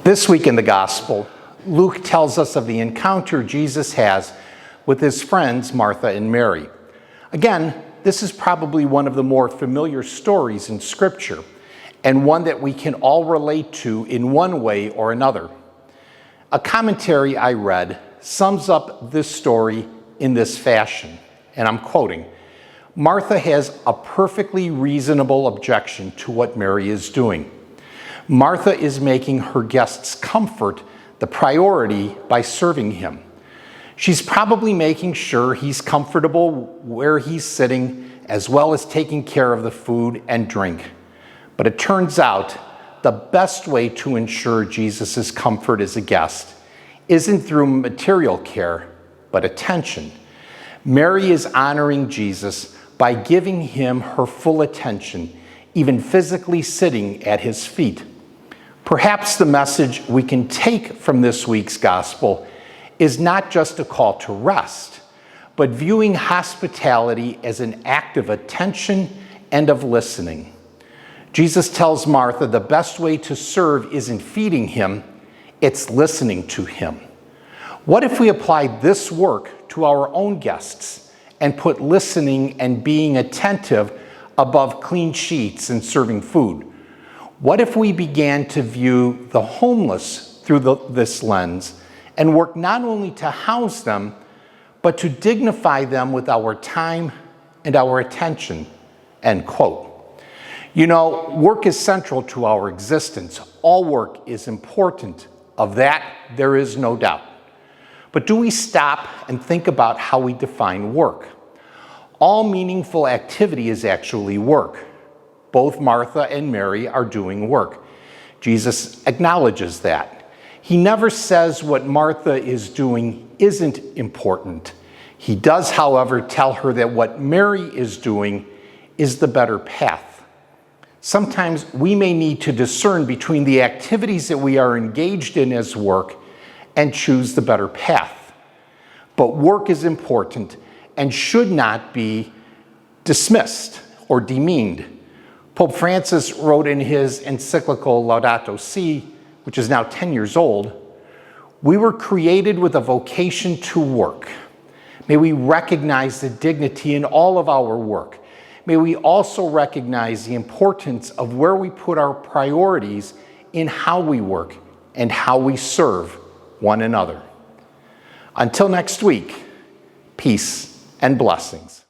This week in the Gospel, Luke tells us of the encounter Jesus has with his friends Martha and Mary. Again, this is probably one of the more familiar stories in Scripture, and one that we can all relate to in one way or another. A commentary I read sums up this story in this fashion, and I'm quoting, "Martha has a perfectly reasonable objection to what Mary is doing. Martha is making her guest's comfort the priority by serving him. She's probably making sure he's comfortable where he's sitting, as well as taking care of the food and drink. But it turns out the best way to ensure Jesus' comfort as a guest isn't through material care, but attention. Mary is honoring Jesus by giving him her full attention, even physically sitting at his feet." Perhaps the message we can take from this week's gospel is not just a call to rest, but viewing hospitality as an act of attention and of listening. Jesus tells Martha the best way to serve isn't feeding him, it's listening to him. What if we applied this work to our own guests and put listening and being attentive above clean sheets and serving food? What if we began to view the homeless through this lens and work not only to house them, but to dignify them with our time and our attention?" End quote. You know, work is central to our existence. All work is important. Of that, there is no doubt. But do we stop and think about how we define work? All meaningful activity is actually work. Both Martha and Mary are doing work. Jesus acknowledges that. He never says what Martha is doing isn't important. He does, however, tell her that what Mary is doing is the better path. Sometimes we may need to discern between the activities that we are engaged in as work and choose the better path. But work is important and should not be dismissed or demeaned. Pope Francis wrote in his encyclical Laudato Si', which is now 10 years old, "We were created with a vocation to work. May we recognize the dignity in all of our work. May we also recognize the importance of where we put our priorities in how we work and how we serve one another." Until next week, peace and blessings.